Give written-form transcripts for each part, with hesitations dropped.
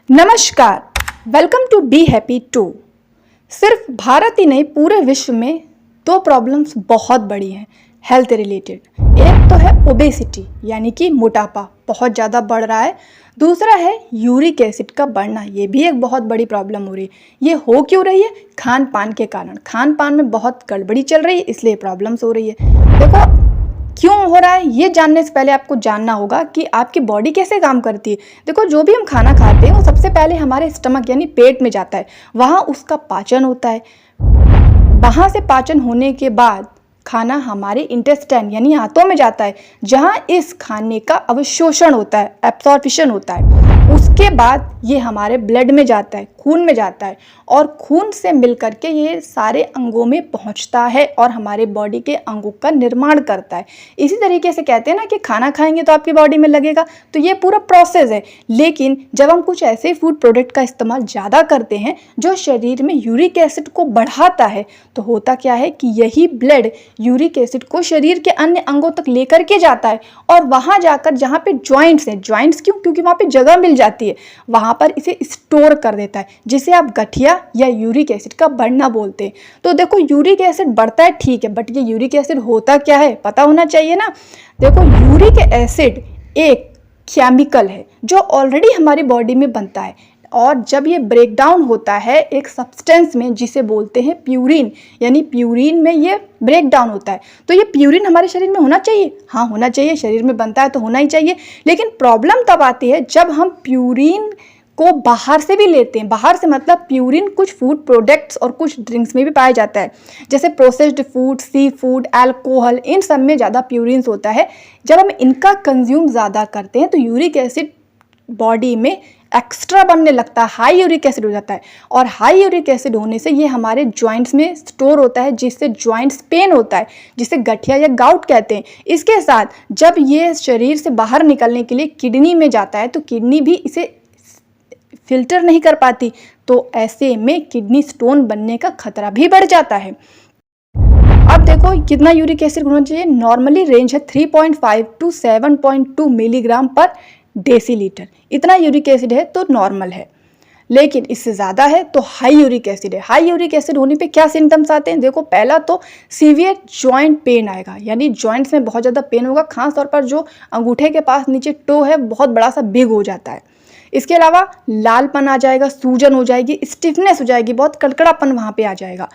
नमस्कार, welcome to be happy to. सिर्फ भारत ही नहीं, पूरे विश्व में दो प्रॉब्लम्स बहुत बड़ी हैं हेल्थ रिलेटेड। एक तो है ओबेसिटी यानी कि मोटापा बहुत ज़्यादा बढ़ रहा है। दूसरा है यूरिक एसिड का बढ़ना, ये भी एक बहुत बड़ी प्रॉब्लम हो रही है। ये हो क्यों रही है? खान पान के कारण। खान पान में बहुत गड़बड़ी चल रही है, इसलिए प्रॉब्लम्स हो रही है। देखो क्यों हो रहा है, ये जानने से पहले आपको जानना होगा कि आपकी बॉडी कैसे काम करती है। देखो, जो भी हम खाना खाते हैं वो सबसे पहले हमारे स्टमक यानी पेट में जाता है, वहाँ उसका पाचन होता है। वहाँ से पाचन होने के बाद खाना हमारे इंटेस्टाइन यानी आंतों में जाता है, जहाँ इस खाने का अवशोषण होता है, एब्सॉर्प्शन होता है। उसके बाद ये हमारे ब्लड में जाता है, खून में जाता है, और खून से मिल करके ये सारे अंगों में पहुंचता है और हमारे बॉडी के अंगों का निर्माण करता है। इसी तरीके से कहते हैं ना कि खाना खाएंगे तो आपकी बॉडी में लगेगा, तो ये पूरा प्रोसेस है। लेकिन जब हम कुछ ऐसे फूड प्रोडक्ट का इस्तेमाल ज़्यादा करते हैं जो शरीर में यूरिक एसिड को बढ़ाता है, तो होता क्या है कि यही ब्लड यूरिक एसिड को शरीर के अन्य अंगों तक लेकर के जाता है, और वहाँ जाकर जहाँ पे जॉइंट्स हैं, जॉइंट्स क्यों? क्योंकि वहाँ पे जगह मिल जाती है, वहाँ पर इसे स्टोर कर देता है, जिसे आप गठिया या यूरिक एसिड का बढ़ना बोलते हैं। तो देखो, यूरिक एसिड बढ़ता है ठीक है, बट ये यूरिक एसिड होता क्या है पता होना चाहिए ना। देखो, यूरिक एसिड एक केमिकल है जो ऑलरेडी हमारी बॉडी में बनता है, और जब ये ब्रेक डाउन होता है एक सब्सटेंस में जिसे बोलते हैं प्यूरिन, यानी प्यूरिन में ये ब्रेक डाउन होता है। तो ये प्यूरिन हमारे शरीर में होना चाहिए, हाँ होना चाहिए, शरीर में बनता है तो होना ही चाहिए। लेकिन प्रॉब्लम तब आती है जब हम प्यूरिन को बाहर से भी लेते हैं। बाहर से मतलब प्यूरिन कुछ फूड प्रोडक्ट्स और कुछ ड्रिंक्स में भी पाया जाता है, जैसे processed food, sea food, alcohol, इन सब में ज़्यादा प्यूरिन्स होता है। जब हम इनका कंज्यूम ज़्यादा करते हैं तो यूरिक एसिड बॉडी में एक्स्ट्रा बनने लगता है, हाई यूरिक एसिड हो जाता है, और हाई यूरिक एसिड होने से ये हमारे जॉइंट्स में स्टोर होता है, जिससे जॉइंट्स पेन होता है, जिसे गठिया या गाउट कहते हैं। इसके साथ जब ये शरीर से बाहर निकलने के लिए किडनी में जाता है, तो किडनी भी इसे फिल्टर नहीं कर पाती, तो ऐसे में किडनी स्टोन बनने का खतरा भी बढ़ जाता है। अब देखो कितना यूरिक एसिड होना चाहिए। नॉर्मली रेंज है 3.5 टू 7.2 मिलीग्राम पर डेसीलीटर, इतना यूरिक एसिड है तो नॉर्मल है। लेकिन इससे ज़्यादा है तो हाई यूरिक एसिड है। हाई यूरिक एसिड होने पे क्या सिम्टम्स आते हैं? देखो, पहला तो सीवियर जॉइंट पेन आएगा, यानी जॉइंट्स में बहुत ज़्यादा पेन होगा, खास तौर पर जो अंगूठे के पास नीचे टो है बहुत बड़ा सा बिग हो जाता है। इसके अलावा लालपन आ जाएगा, सूजन हो जाएगी, स्टिफनेस हो जाएगी, बहुत कड़कड़ापन वहाँ पे आ जाएगा,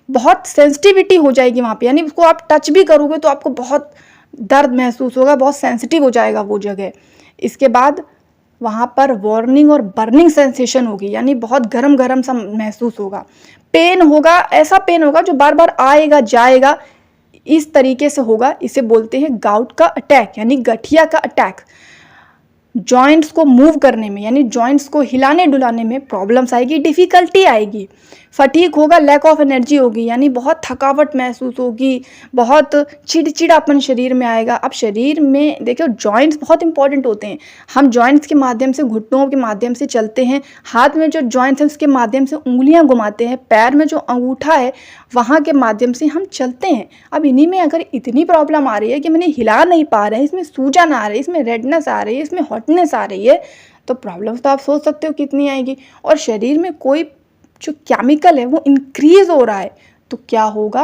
बहुत सेंसिटिविटी हो जाएगी वहाँ पे, यानी उसको आप टच भी करोगे तो आपको बहुत दर्द महसूस होगा, बहुत सेंसिटिव हो जाएगा वो जगह। इसके बाद वहाँ पर वार्निंग और बर्निंग सेंसेशन होगी, यानी बहुत गरम गरम सा महसूस होगा। पेन होगा, ऐसा पेन होगा जो बार बार आएगा जाएगा, इस तरीके से होगा। इसे बोलते हैं गाउट का अटैक यानी गठिया का अटैक। जॉइंट्स को मूव करने में यानी जॉइंट्स को हिलाने डुलाने में प्रॉब्लम्स आएगी, डिफ़िकल्टी आएगी। फटीग होगा, लैक ऑफ एनर्जी होगी, यानी बहुत थकावट महसूस होगी, बहुत चिड़चिड़ापन शरीर में आएगा। अब शरीर में देखो, जॉइंट्स बहुत इंपॉर्टेंट होते हैं। हम जॉइंट्स के माध्यम से, घुटनों के माध्यम से चलते हैं, हाथ में जो जॉइंट्स हैं उसके माध्यम से उंगलियां घुमाते हैं, पैर में जो अंगूठा है वहाँ के माध्यम से हम चलते हैं। अब इन्हीं में अगर इतनी प्रॉब्लम आ रही है कि मैंने हिला नहीं पा रहे हैं, इसमें सूजन आ रही है, इसमें रेडनेस आ रही है, इसमें हॉटनेस आ रही है, तो प्रॉब्लम्स तो आप सोच सकते हो कितनी आएगी। और शरीर में कोई जो केमिकल है वो इंक्रीज हो रहा है, तो क्या होगा?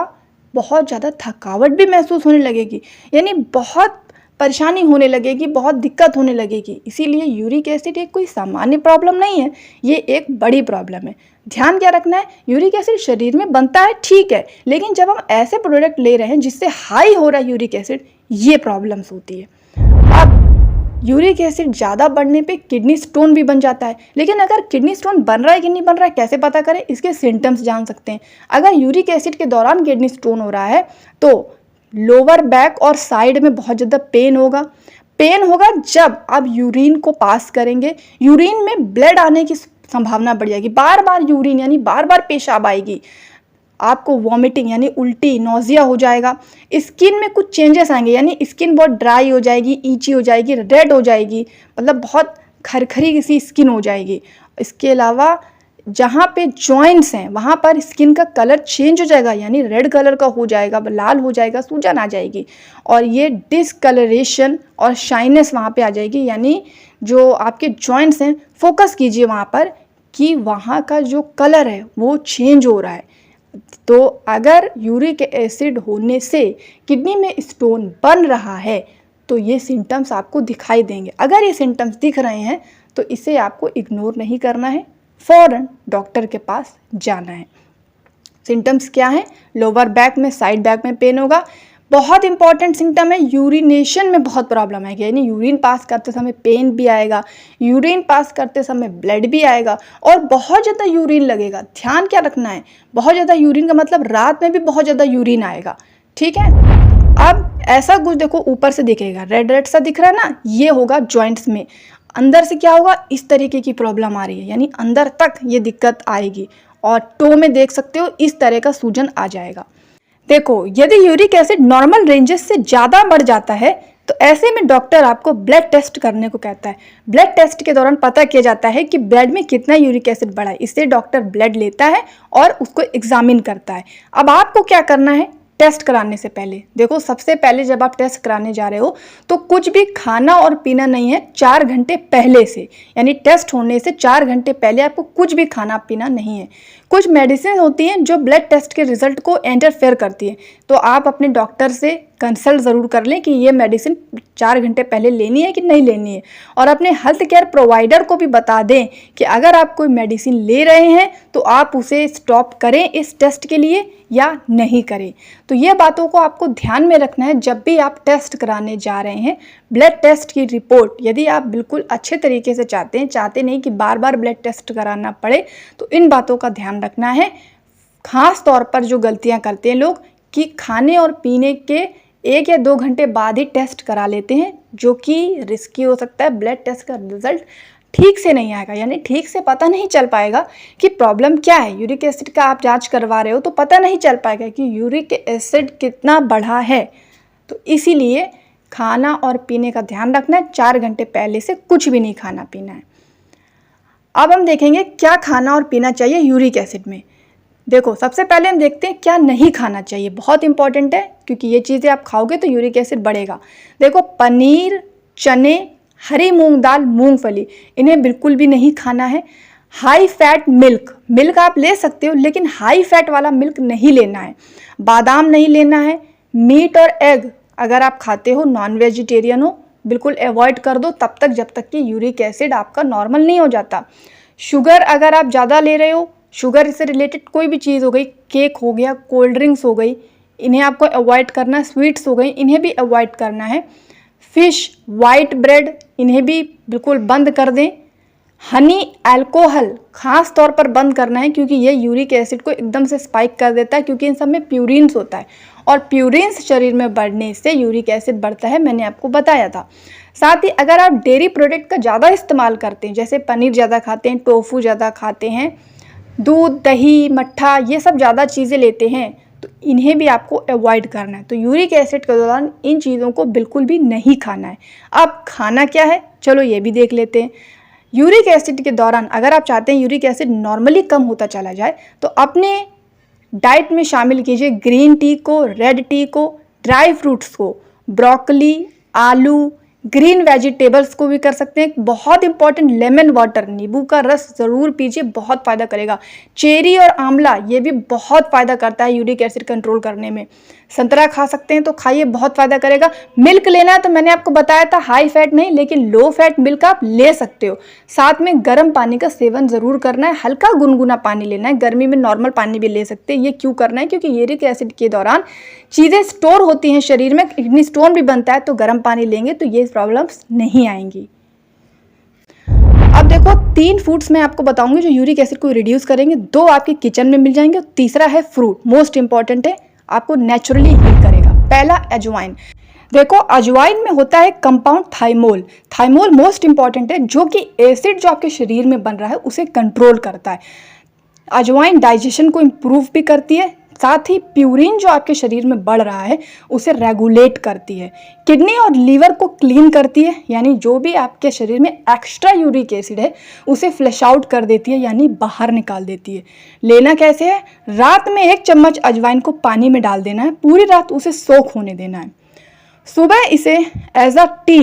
बहुत ज़्यादा थकावट भी महसूस होने लगेगी, यानी बहुत परेशानी होने लगेगी, बहुत दिक्कत होने लगेगी। इसीलिए यूरिक एसिड एक कोई सामान्य प्रॉब्लम नहीं है, ये एक बड़ी प्रॉब्लम है। ध्यान क्या रखना है, यूरिक एसिड शरीर में बनता है ठीक है, लेकिन जब हम ऐसे प्रोडक्ट ले रहे हैं जिससे हाई हो रहा है यूरिक एसिड, ये प्रॉब्लम्स होती है। अब यूरिक एसिड ज़्यादा बढ़ने पे किडनी स्टोन भी बन जाता है। लेकिन अगर किडनी स्टोन बन रहा है कि नहीं बन रहा है कैसे पता करें? इसके सिम्टम्स जान सकते हैं। अगर यूरिक एसिड के दौरान किडनी स्टोन हो रहा है तो लोअर बैक और साइड में बहुत ज़्यादा पेन होगा। पेन होगा जब आप यूरिन को पास करेंगे, यूरिन में ब्लड आने की संभावना बढ़ जाएगी, बार बार यूरिन यानी बार बार पेशाब आएगी, आपको वॉमिटिंग यानी उल्टी, नोजिया हो जाएगा। स्किन में कुछ चेंजेस आएंगे, यानी स्किन बहुत ड्राई हो जाएगी, ईची हो जाएगी, रेड हो जाएगी, मतलब बहुत खरखरी सी स्किन हो जाएगी। इसके अलावा जहाँ पे जॉइंट्स हैं वहाँ पर स्किन का कलर चेंज हो जाएगा, यानी रेड कलर का हो जाएगा, लाल हो जाएगा, सूजन आ जाएगी और ये डिसकलरेशन और शाइनेस वहाँ पे आ जाएगी। यानी जो आपके जॉइंट्स हैं, फोकस कीजिए वहाँ पर कि वहाँ का जो कलर है वो चेंज हो रहा है। तो अगर यूरिक एसिड होने से किडनी में स्टोन बन रहा है तो ये सिम्टम्स आपको दिखाई देंगे। अगर ये सिम्टम्स दिख रहे हैं तो इसे आपको इग्नोर नहीं करना है, फ़ौरन डॉक्टर के पास जाना है। सिम्टम्स क्या हैं? लोअर बैक में, साइड बैक में पेन होगा। बहुत इंपॉर्टेंट सिम्टम है, यूरिनेशन में बहुत प्रॉब्लम है, यानी यूरिन पास करते समय पेन भी आएगा, यूरिन पास करते समय ब्लड भी आएगा और बहुत ज़्यादा यूरिन लगेगा। ध्यान क्या रखना है, बहुत ज़्यादा यूरिन का मतलब रात में भी बहुत ज़्यादा यूरिन आएगा, ठीक है। अब ऐसा कुछ देखो ऊपर से दिखेगा, रेड रेड सा दिख रहा है ना, ये होगा जॉइंट्स में। अंदर से क्या होगा, इस तरीके की प्रॉब्लम आ रही है, यानी अंदर तक ये दिक्कत आएगी और टो में देख सकते हो इस तरह का सूजन आ जाएगा। देखो, यदि यूरिक एसिड नॉर्मल रेंजेस से ज़्यादा बढ़ जाता है तो ऐसे में डॉक्टर आपको ब्लड टेस्ट करने को कहता है। ब्लड टेस्ट के दौरान पता किया जाता है कि ब्लड में कितना यूरिक एसिड बढ़ा है। इससे डॉक्टर ब्लड लेता है और उसको एग्जामिन करता है। अब आपको क्या करना है टेस्ट कराने से पहले? देखो, सबसे पहले जब आप टेस्ट कराने जा रहे हो तो कुछ भी खाना और पीना नहीं है 4 घंटे पहले से, यानी टेस्ट होने से 4 घंटे पहले आपको कुछ भी खाना पीना नहीं है। कुछ मेडिसिन होती हैं जो ब्लड टेस्ट के रिजल्ट को इंटरफेयर करती है, तो आप अपने डॉक्टर से कंसल्ट ज़रूर कर लें कि ये मेडिसिन 4 घंटे पहले लेनी है कि नहीं लेनी है। और अपने हेल्थ केयर प्रोवाइडर को भी बता दें कि अगर आप कोई मेडिसिन ले रहे हैं तो आप उसे स्टॉप करें इस टेस्ट के लिए या नहीं करें। तो ये बातों को आपको ध्यान में रखना है जब भी आप टेस्ट कराने जा रहे हैं। ब्लड टेस्ट की रिपोर्ट यदि आप बिल्कुल अच्छे तरीके से चाहते नहीं कि बार बार ब्लड टेस्ट कराना पड़े, तो इन बातों का ध्यान रखना है। खास तौर पर जो गलतियां करते हैं लोग कि खाने और पीने के 1 या 2 घंटे बाद ही टेस्ट करा लेते हैं, जो कि रिस्की हो सकता है। ब्लड टेस्ट का रिजल्ट ठीक से नहीं आएगा, यानी ठीक से पता नहीं चल पाएगा कि प्रॉब्लम क्या है। यूरिक एसिड का आप जांच करवा रहे हो तो पता नहीं चल पाएगा कि यूरिक एसिड कितना बढ़ा है। तो इसीलिए खाना और पीने का ध्यान रखना है। 4 घंटे पहले से कुछ भी नहीं खाना पीना है। अब हम देखेंगे क्या खाना और पीना चाहिए यूरिक एसिड में। देखो, सबसे पहले हम देखते हैं क्या नहीं खाना चाहिए। बहुत इंपॉर्टेंट है क्योंकि ये चीज़ें आप खाओगे तो यूरिक एसिड बढ़ेगा। देखो, पनीर, चने, हरी मूंग दाल, मूंगफली, इन्हें बिल्कुल भी नहीं खाना है। हाई फैट मिल्क आप ले सकते हो, लेकिन हाई फैट वाला मिल्क नहीं लेना है। बादाम नहीं लेना है। मीट और एग अगर आप खाते हो, नॉन वेजिटेरियन हो, बिल्कुल अवॉइड कर दो तब तक जब तक कि यूरिक एसिड आपका नॉर्मल नहीं हो जाता। शुगर अगर आप ज़्यादा ले रहे हो, शुगर से रिलेटेड कोई भी चीज़ हो गई, केक हो गया, कोल्ड ड्रिंक्स हो गई, इन्हें आपको अवॉइड करना है। स्वीट्स हो गई, इन्हें भी अवॉइड करना है। फिश, वाइट ब्रेड, इन्हें भी बिल्कुल बंद कर दें। हनी, अल्कोहल खास तौर पर बंद करना है क्योंकि ये यूरिक एसिड को एकदम से स्पाइक कर देता है, क्योंकि इन सब में प्यूरिन्स होता है और प्यूरिन्स शरीर में बढ़ने से यूरिक एसिड बढ़ता है, मैंने आपको बताया था। साथ ही अगर आप डेयरी प्रोडक्ट का ज़्यादा इस्तेमाल करते हैं, जैसे पनीर ज़्यादा खाते हैं, टोफू ज़्यादा खाते हैं, दूध, दही, मट्ठा, ये सब ज़्यादा चीज़ें लेते हैं, तो इन्हें भी आपको अवॉइड करना है। तो यूरिक एसिड के दौरान इन चीज़ों को बिल्कुल भी नहीं खाना है। अब खाना क्या है, चलो ये भी देख लेते हैं। यूरिक एसिड के दौरान अगर आप चाहते हैं यूरिक एसिड नॉर्मली कम होता चला जाए तो अपने डाइट में शामिल कीजिए ग्रीन टी को, रेड टी को, ड्राई फ्रूट्स को, ब्रोकली, आलू, ग्रीन वेजिटेबल्स को भी कर सकते हैं। बहुत इंपॉर्टेंट, लेमन वाटर, नींबू का रस ज़रूर पीजिए, बहुत फ़ायदा करेगा। चेरी और आंवला, ये भी बहुत फ़ायदा करता है यूरिक एसिड कंट्रोल करने में। संतरा खा सकते हैं तो खाइए, बहुत फ़ायदा करेगा। मिल्क लेना है तो मैंने आपको बताया था हाई फैट नहीं, लेकिन लो फैट मिल्क आप ले सकते हो। साथ में गर्म पानी का सेवन ज़रूर करना है, हल्का गुनगुना पानी लेना है। गर्मी में नॉर्मल पानी भी ले सकते हैं। ये क्यों करना है, क्योंकि यूरिक एसिड के दौरान चीज़ें स्टोर होती हैं शरीर में, किडनी स्टोन भी बनता है, तो गर्म पानी लेंगे तो ये प्रॉब्लम्स नहीं आएंगी। अब देखो, 3 फूड्स मैं आपको बताऊंगी जो यूरिक एसिड को रिड्यूस करेंगे। 2 आपके किचन में मिल जाएंगे, तीसरा है फ्रूट, मोस्ट इंपॉर्टेंट है, आपको नेचुरली हील करेगा। पहला अजवाइन। देखो, अजवाइन में होता है compound thymol. Thymol most important है, जो कि एसिड जो आपके शरीर में बन रहा है उसे कंट्रोल करता है। अजवाइन डाइजेशन को इम्प्रूव भी करती है, साथ ही प्यूरिन जो आपके शरीर में बढ़ रहा है उसे रेगुलेट करती है। किडनी और लीवर को क्लीन करती है, यानी जो भी आपके शरीर में एक्स्ट्रा यूरिक एसिड है उसे फ्लश आउट कर देती है, यानी बाहर निकाल देती है। लेना कैसे है? रात में 1 चम्मच अजवाइन को पानी में डाल देना है, पूरी रात उसे सोख होने देना है। सुबह इसे एज अ टी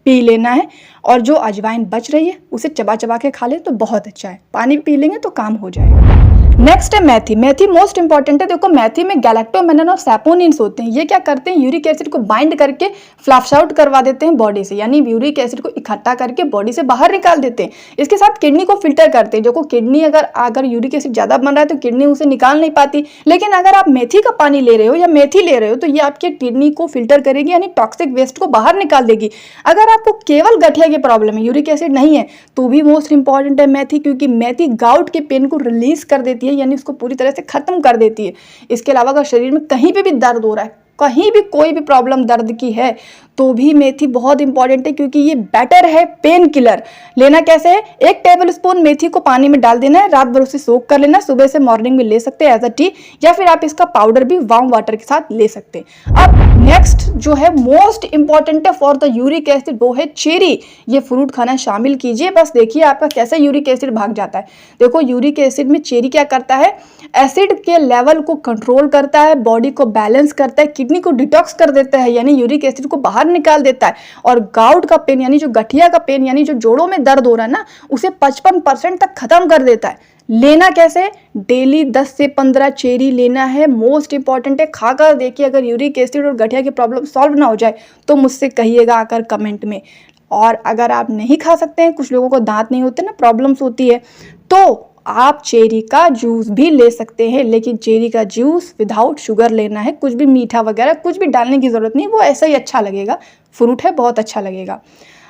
पी लेना है और जो अजवाइन बच रही है उसे चबा चबा के खा ले तो बहुत अच्छा है। पानी पी लेंगे तो काम हो जाएगा। नेक्स्ट है मेथी। मेथी मोस्ट इंपॉर्टेंट है। देखो, मेथी में गैलेक्टोमेनन और सैपोनिन्स होते हैं। ये क्या करते हैं? यूरिक एसिड को बाइंड करके फ्लश आउट करवा देते हैं बॉडी से, यानी यूरिक एसिड को इकट्ठा करके बॉडी से बाहर निकाल देते हैं। इसके साथ किडनी को फिल्टर करते हैं। देखो, किडनी अगर यूरिक एसिड ज़्यादा बन रहा है तो किडनी उसे निकाल नहीं पाती, लेकिन अगर आप मेथी का पानी ले रहे हो या मेथी ले रहे हो तो ये आपके किडनी को फिल्टर करेगी, यानी टॉक्सिक वेस्ट को बाहर निकाल देगी। अगर आपको केवल गठिया की प्रॉब्लम है, यूरिक एसिड नहीं है, तो भी मोस्ट इंपॉर्टेंट है मेथी, क्योंकि मेथी गाउट के पेन को रिलीज कर देती है, यानी उसको पूरी तरह से खत्म कर देती है। इसके अलावा अगर शरीर में कहीं पे भी दर्द हो रहा है, कहीं भी कोई भी प्रॉब्लम दर्द की है, तो भी मेथी बहुत इंपॉर्टेंट है, क्योंकि ये बेटर है पेन किलर। लेना कैसे है? 1 टेबलस्पून मेथी को पानी में डाल देना है, रात भर उसे सोक कर लेना, सुबह से मॉर्निंग में ले सकते हैं एज अ टी, या फिर आप इसका पाउडर भी वार्म वाटर के साथ ले सकते हैं। अब नेक्स्ट जो है मोस्ट इंपॉर्टेंट है फॉर द यूरिक एसिड, वो है चेरी। ये फ्रूट खाना शामिल कीजिए, बस देखिए आपका कैसे यूरिक एसिड भाग जाता है। देखो, यूरिक एसिड में चेरी क्या करता है? एसिड के लेवल को कंट्रोल करता है, बॉडी को बैलेंस करता है, किडनी को डिटॉक्स कर देता है, यानी यूरिक एसिड को बाहर निकाल देता है, और गाउट का पेन यानी जो गठिया का पेन यानी जो जोड़ों में दर्द हो रहा है ना, उसे 55% तक खत्म कर देता है। लेना कैसे? डेली 10 से 15 चेरी लेना है। मोस्ट इंपॉर्टेंट है, खाकर देखिए। अगर यूरिक एसिड और गठिया की प्रॉब्लम सॉल्व ना हो जाए तो मुझसे कहिएगा आकर कमेंट में। और अगर आप नहीं खा सकते हैं, कुछ लोगों को दांत नहीं होते ना, प्रॉब्लम्स होती है, तो आप चेरी का जूस भी ले सकते हैं, लेकिन चेरी का जूस विदाउट शुगर लेना है। कुछ भी मीठा वगैरह कुछ भी डालने की ज़रूरत नहीं, वो ऐसा ही अच्छा लगेगा। फ्रूट है, बहुत अच्छा लगेगा।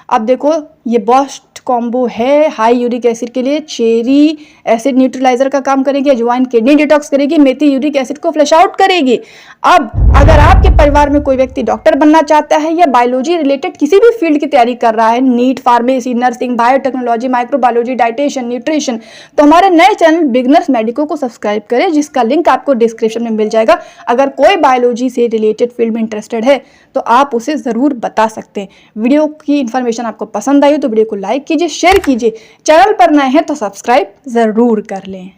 अब देखो, ये बेस्ट कॉम्बो है हाई यूरिक एसिड के लिए। चेरी एसिड न्यूट्रलाइजर का काम करेगी, अजवाइन किडनी डिटॉक्स करेगी, मेथी यूरिक एसिड को फ्लश आउट करेगी। अब अगर आपके परिवार में कोई व्यक्ति डॉक्टर बनना चाहता है या बायोलॉजी रिलेटेड किसी भी फील्ड की तैयारी कर रहा है, NEET, pharmacy, nursing, biotechnology, microbiology, dietician, nutrition, तो हमारे नए चैनल बिगनर्स मेडिको को सब्सक्राइब करें, जिसका लिंक आपको डिस्क्रिप्शन में मिल जाएगा। अगर कोई बायोलॉजी से रिलेटेड फील्ड में इंटरेस्टेड है तो आप उसे ज़रूर बता सकते हैं। वीडियो की इन्फॉर्मेशन आपको पसंद आई हो तो वीडियो को लाइक कीजिए, शेयर कीजिए। चैनल पर नए हैं तो सब्सक्राइब ज़रूर कर लें।